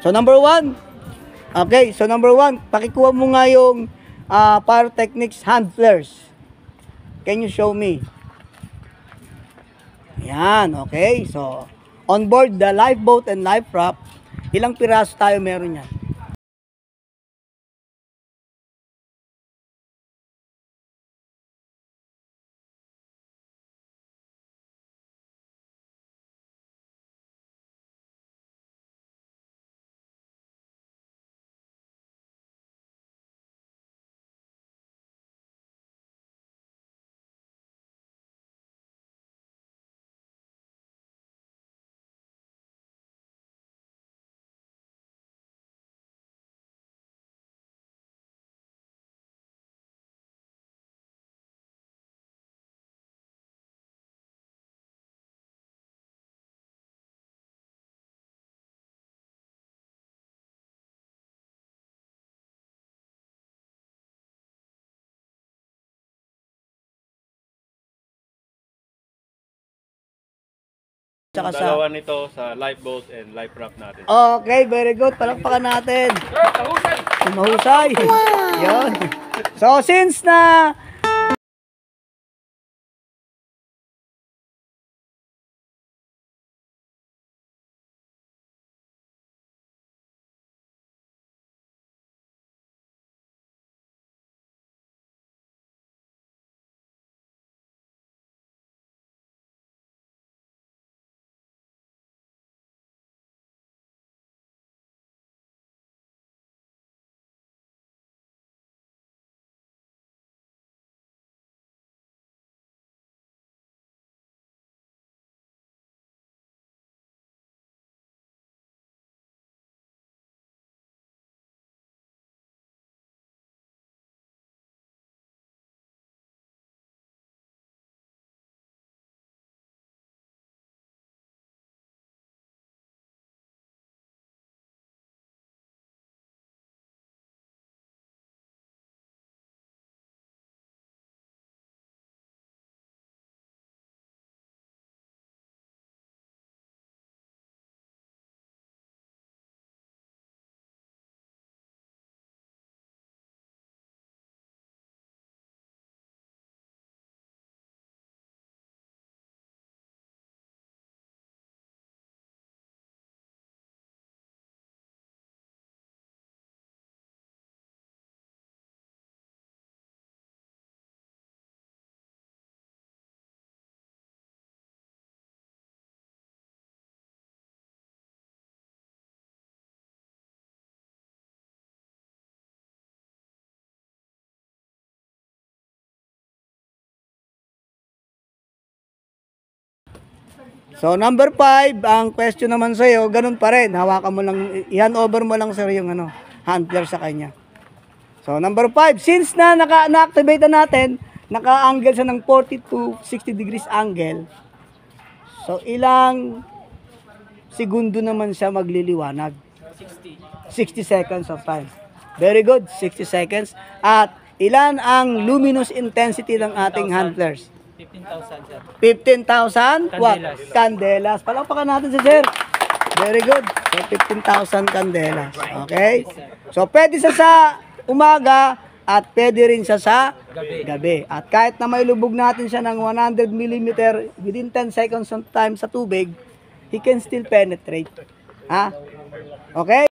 So, number 1. Okay, so number 1, pakikuha mo nga yung Pyrotechnics hand flares. Can you show me? Yan, okay. So, on board the lifeboat and life raft, ilang piraso tayo meron yan? Tsaka sa... Dalawa nito sa lifeboat and life raft natin. Okay, very good. Palakpakan natin. Mahusay. Yun. So, since na So, number 5, ang question naman sa'yo, ganun pa rin. Hawakan mo lang, i-hand over mo lang sir yung hand flare sa kanya. So, number 5, since na-activate na natin, naka-angle siya ng 40 to 60 degrees angle. So, ilang segundo naman siya magliliwanag? 60 seconds of time. Very good, 60 seconds. At ilan ang luminous intensity ng ating hand flares? 15,000, sir. 15,000 what? Candelas. Candelas. Palakpakan natin si sir. Very good. So, 15,000 candelas. Okay? So, pwede siya sa umaga at pwede rin siya sa gabi. At kahit na may lubog natin siya ng 100 mm within 10 seconds of time sa tubig, he can still penetrate. Ha? Okay?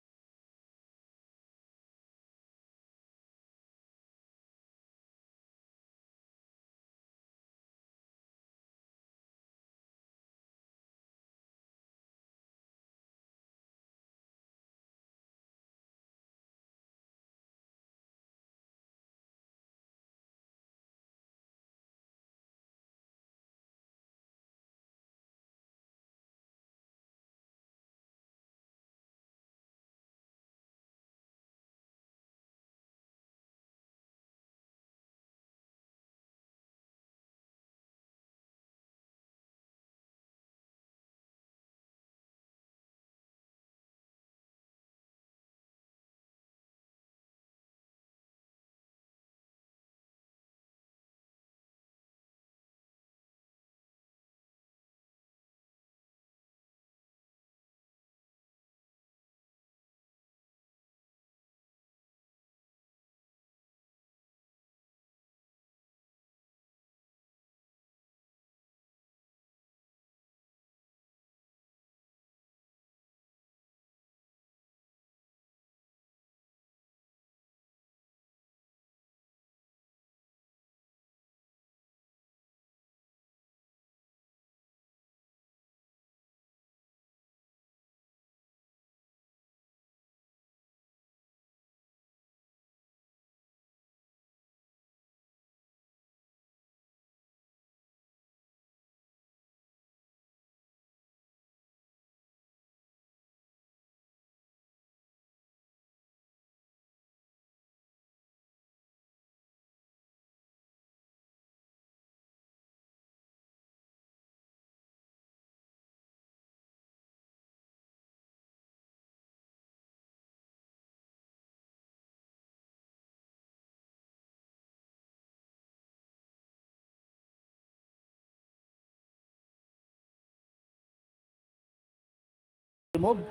Move.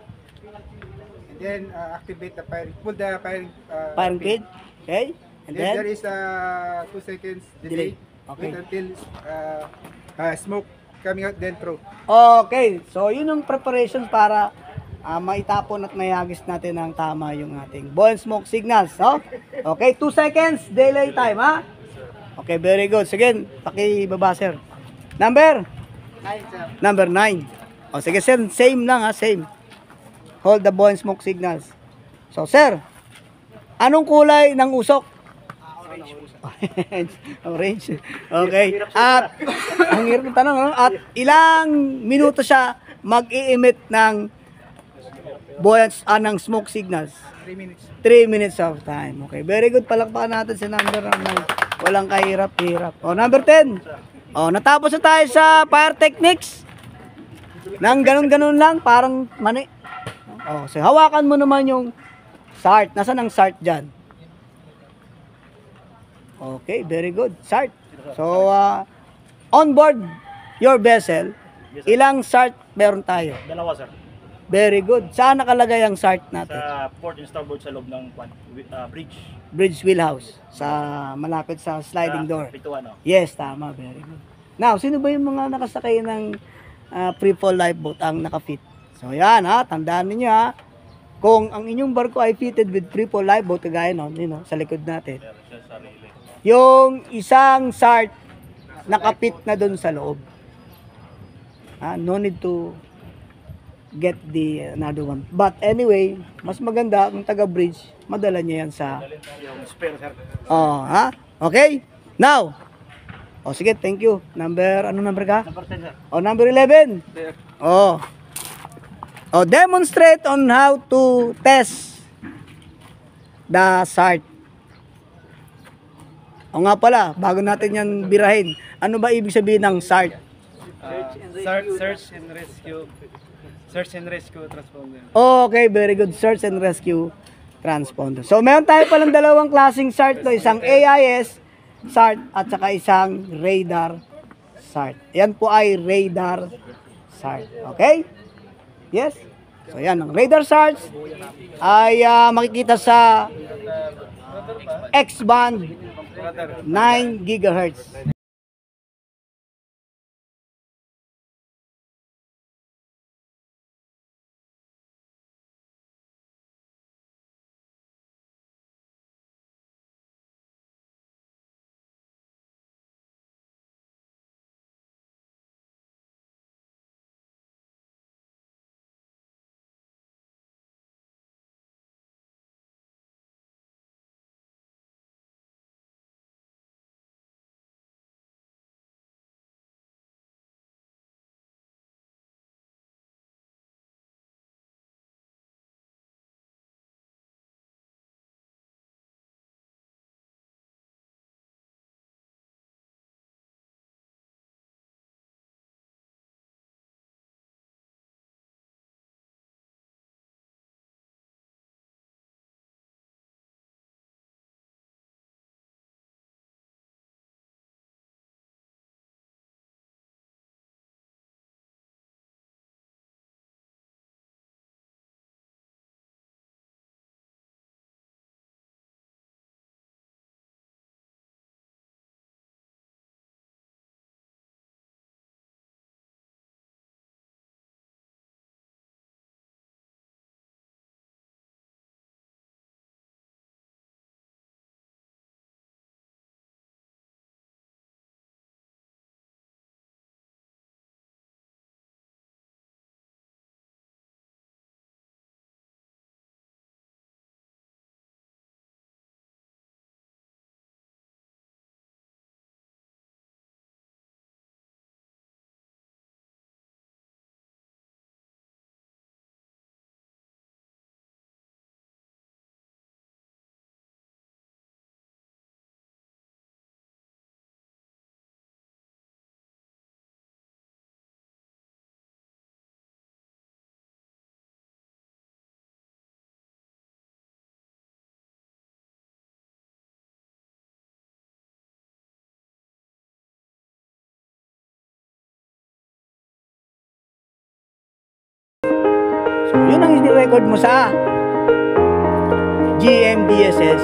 And then activate the firing, pull the Firing pin. Okay. And Then there then, is 2 seconds delay. delay. Okay. Wait until smoke coming out, then throw. okay. So, yun yung preparations para maitapon at mayagis natin ng tama yung ating ball and smoke signals. No? Okay, 2 seconds delay time, ha? Okay, very good. Sige, pakibaba, sir. Number? 9, sir. Number 9. O, sige, sir. Same lang, ha? Same. Hold the ball and smoke signals. So, sir, anong kulay ng usok? Orange. Okay. At, ang hirap ng tanong, no? At ilang minuto siya mag-i-emit ng buoyance, ng smoke signals? 3 minutes. 3 minutes of time. Okay. Very good. Palakpakan natin si number 9. Walang kahirap-hirap. O, number 10. O, natapos na tayo sa fire techniques. Nang ganun-ganun lang, parang mani. O, so hawakan mo naman yung SART. Nasaan ang SART dyan? Okay, very good. SART. So, on board your vessel, ilang SART meron tayo? Dalawa, sir. Very good. Saan nakalagay ang SART natin? Sa port and starboard sa loob ng bridge. Bridge wheelhouse. Sa malapit sa sliding door. Pituan, no? Yes, tama. Very good. Now, sino ba yung mga nakasakay ng free-fall lifeboat ang nakafit? So, yan ha. Tandaan niyo ha. Kung ang inyong barko ay fitted with free-fall lifeboat, kagaya no, sa likod natin, Meron siya sarili. yung isang SART nakapit na doon sa loob. No need to get the another one. But anyway, mas maganda kung taga-bridge, madala niya yan sa... Yung spare, sir. ha? Okay? Now, sige, thank you. Ano number ka? Number 10, sir. Number 11. Demonstrate on how to test the SART. Nga pala, bago natin yan birahin, ano ba ibig sabihin ng SART? Search and rescue. Search and rescue transponder. Okay, very good. Search and rescue transponder. So, meron tayo palang dalawang klaseng SART to. Isang AIS SART at saka isang radar SART. Yan po ay radar SART. Okay? Yes? So, yan. Ang radar SART ay makikita sa X-band 9 GHz. So, yun ang i-record mo sa GMDSS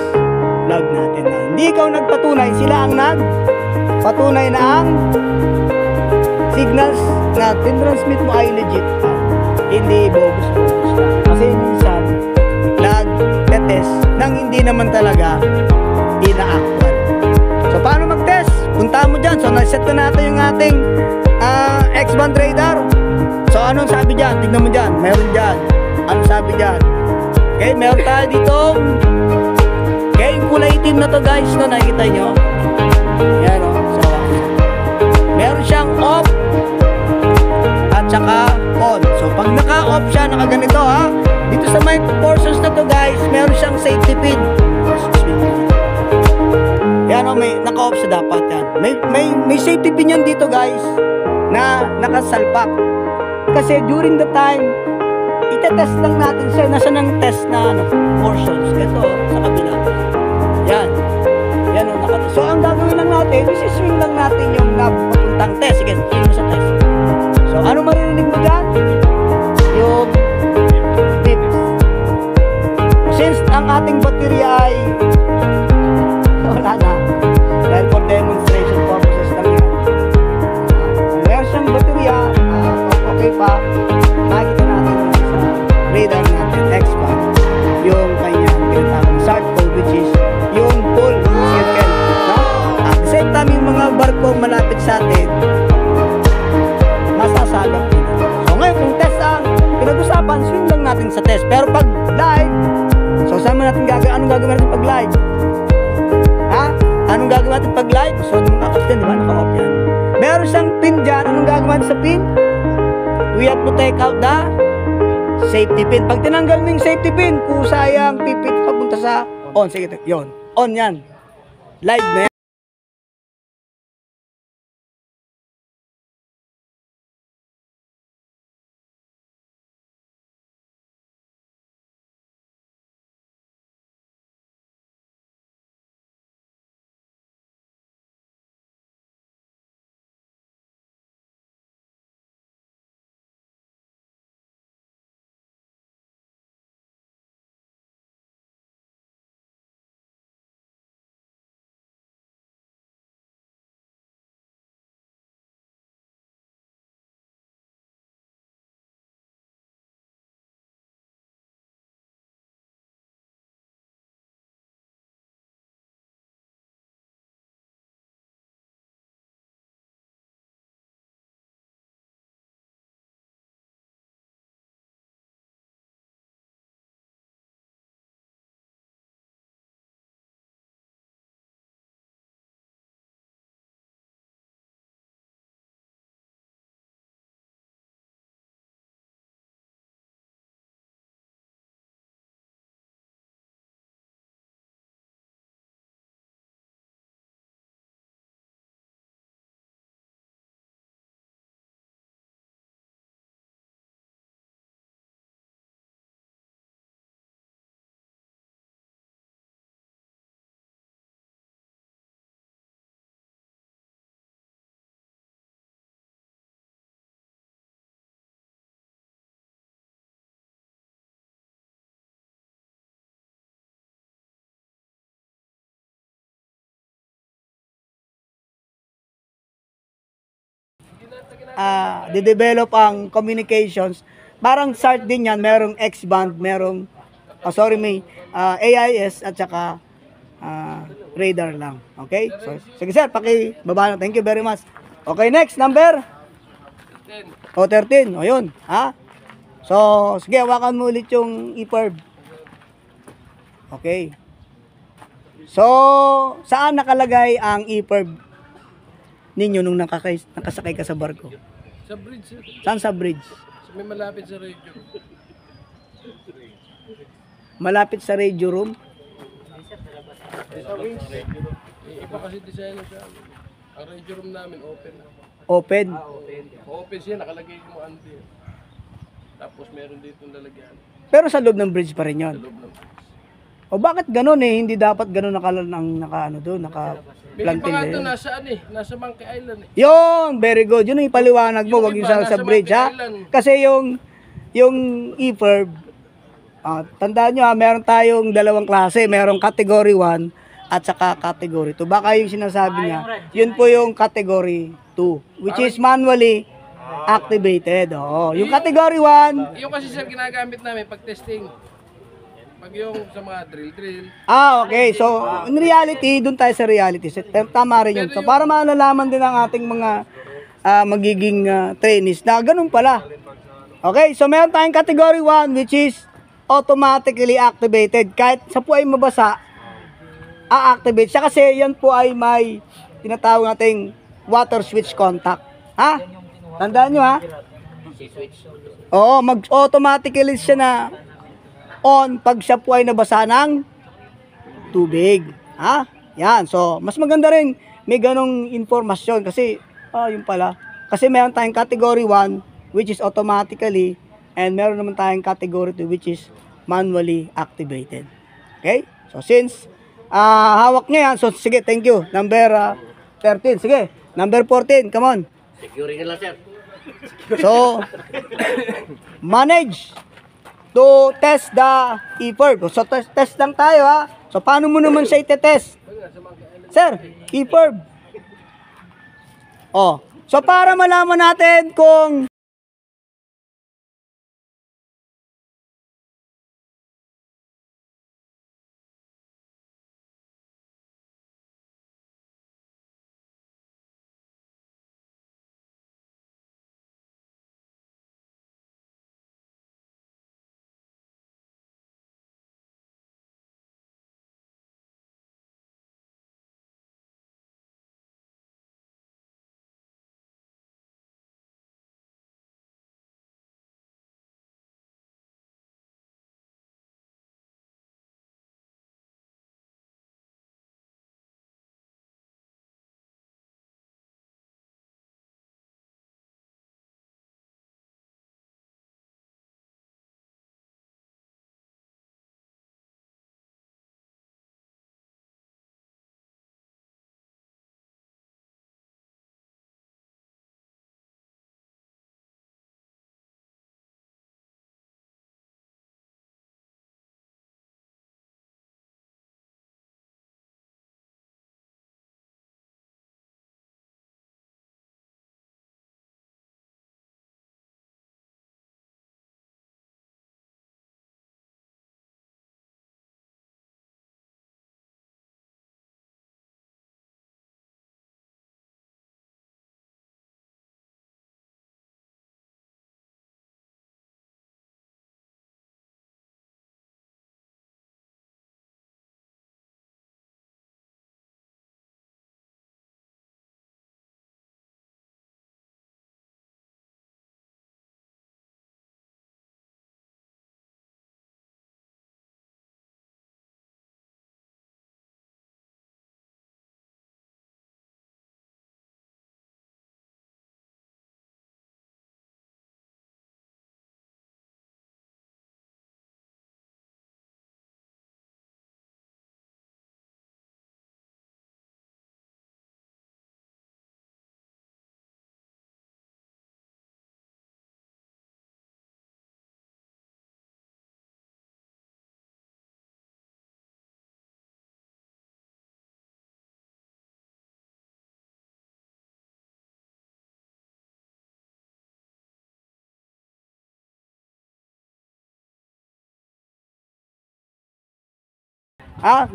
log natin na hindi ikaw nagpatunay, sila ang nagpatunay na ang signals na tinransmit mo ay legit. Hindi bogus-bogus lang. Kasi minsan, nag-test nang hindi naman talaga ina-actual. So, paano mag-test? Punta mo dyan. So, naset na natin yung ating X-band radar. So, anong sabi dyan? Tignan mo dyan. Meron dyan. Anong sabi dyan? Okay, meron tayo dito. Okay, yung kulay itim na to guys. No, nakikita nyo. Yan o. So, meron siyang off at saka on. So, pag naka-off siya, nakaganito ha. Dito sa mic portions na to guys, meron siyang safety pin. Yan o, may naka-off siya dapat yan. May safety pin yan dito guys na nakasalpak. Kasi during the time, itetest lang natin siya. Nasa ng test na portions. Ito, sa kabila. Yan. Yan o, nakatest. So, ang gagawin lang natin, isi-swing lang natin yung napapuntang test. Sige, swing mo sa test. So, ano maririnig mo dyan? Yung beep. Since ang ating baterya ay wala na, dahil for demonstration purposes lang yan. Meron siyang baterya, okay pa, makikita natin sa radar natin, X-band, yung kanyang tinatawag SART code, which is yung full circle. No? At the same time, yung mga barko malapit sa atin, masasagot din. So ngayon, kung test ang pinag-usapan, swing lang natin sa test. Pero pag live, so saan mo natin anong gagawin natin pag live? Ha? Anong gagawin natin pag live? So, naka-off yan, di ba? Naka-off yan. Meron siyang pin dyan. Anong gagawin natin sa pin? We have to take out the safety pin. Pag tinanggal mo yung safety pin, kung sayang pipit papunta sa on. Sige, yun. On yan. Live na yan. De-develop ang communications. Parang SART din yan, merong X-band, merong may AIS at saka radar lang. Okay? So, sige sir, pakibaba na. Thank you very much. Okay, next, number? 13. O yun. Ha? So, sige, hawakan mo ulit yung e-perb. Okay. So, saan nakalagay ang e-perb ninyo nung nakasakay ka sa barko? Sa bridge, sir. Saan sa bridge? May malapit sa radio. Malapit sa radio room? Sa wings. Iba kasi design siya. Ang radio room namin open. Open? Open siya, nakalagay yung ano din. Tapos meron dito lalagyan. Pero sa loob ng bridge pa rin yun? Sa loob ng bridge. O bakit ganun eh? Hindi dapat ganun May pa nga ito nasa Monkey Island eh. Yun, very good. Yun ang ipaliwanag mo, wag yung sa bridge ha. Kasi yung EPIRB, tandaan nyo meron tayong dalawang klase. Merong category 1 at saka category 2. Baka yung sinasabi niya, yun po yung category 2, which is manually activated. Oo. Yung category 1, Yung kasi sir, ginagamit namin pag testing. Pag yung sa mga drill. okay. So, in reality, dun tayo sa reality. Tama rin yun. So, para malalaman din ang ating mga magiging trainees na ganun pala. Okay, so meron tayong category 1 which is automatically activated. Kahit sa po ay mabasa, a-activate siya kasi yan po ay may tinatawag nating water switch contact. Ha? Tandaan nyo ha? Oo, mag-automatically siya na on pag siya po ay nabasa ng tubig. Ha? Yan. So, mas maganda rin may ganong informasyon kasi, yun pala. Kasi meron tayong category 1 which is automatically and meron naman tayong category 2 which is manually activated. Okay? So, since hawak niya yan, so sige, thank you. Number 13, sige. Number 14, come on. Security lang, sir. So, manage to test the EPIRB. So, test lang tayo ha. So, paano mo naman siya ite-test? Sir, EPIRB. So, para malaman natin kung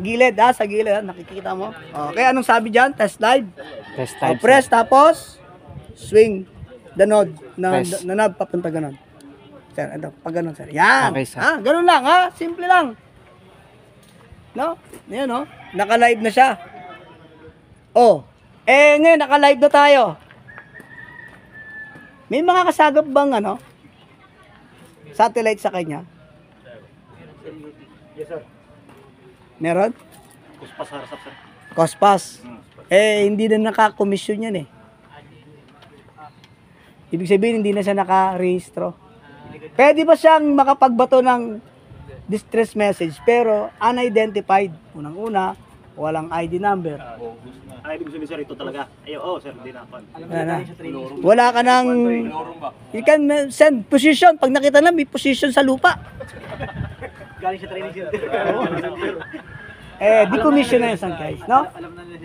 gilid sa gilid, nakikita mo. Okay, anong sabi diyan? Test live. Test type. Press tapos swing the node na knob papunta ganun. Sir, ito, pag ganun, sir. Yan. Okay, sir. Ganun lang, simple lang. No? Yan, no? Naka-live na siya. Ngayon, naka-live na tayo. May mga kasagap bang, satellite sa kanya? Yes, sir. Meron? Kuspas harasap, sir. Cospas. Hindi na naka-commission yan Ibig sabihin, hindi na siya naka-rehistro. Pwede ba siyang makapagbato ng distress message pero unidentified? Unang-una, walang ID number. Ay, ibig sabihin sir, ito talaga. Ay, sir, hindi na. Wala na. Wala ka nang... You can send position. Pag nakita na, may position sa lupa. Galing sa training center. Decommission na yun, guys, no?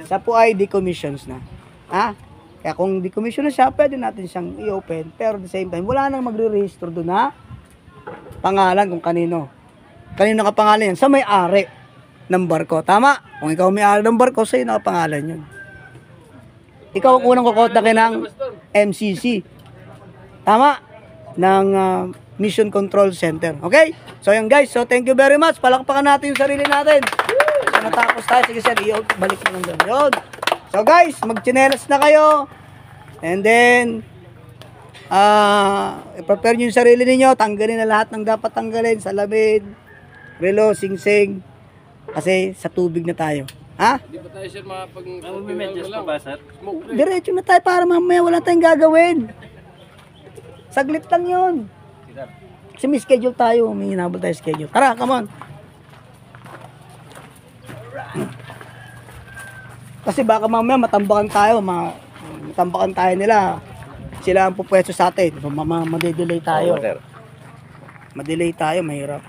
Siya po ay decommissions na. Ha? Kaya kung decommission na siya, pwede natin siyang i-open. Pero at the same time, wala nang magre-register doon na pangalan kung kanino. Kanino nakapangalan yan? Sa may-ari ng barko. Tama? Kung ikaw may-ari ng barko, sa'yo nakapangalan yun. Ikaw ang unang kukontakin ng MCC. Tama? Ng Mission Control Center. Okay? So yun guys. So thank you very much. Palakpakan natin yung sarili natin. So natapos tayo. Sige sir, balik mo lang doon. Yun. So guys, magchinelas na kayo. And then, i-prepare nyo yung sarili ninyo. Tanggalin na lahat ng dapat tanggalin. Salamin, relo, sing-sing. Kasi sa tubig na tayo. Ha? Hindi ba tayo sir Medyas pa ba, sir? Diretso na tayo para mamaya wala tayong gagawin. Saglit lang yun. Kasi may schedule tayo. May hinabol tayo schedule. Tara, come on. Kasi baka mamaya matambakan tayo. Matambakan tayo nila. Sila ang pupwesto sa atin. Madedelay tayo. Madelay tayo, mahirap.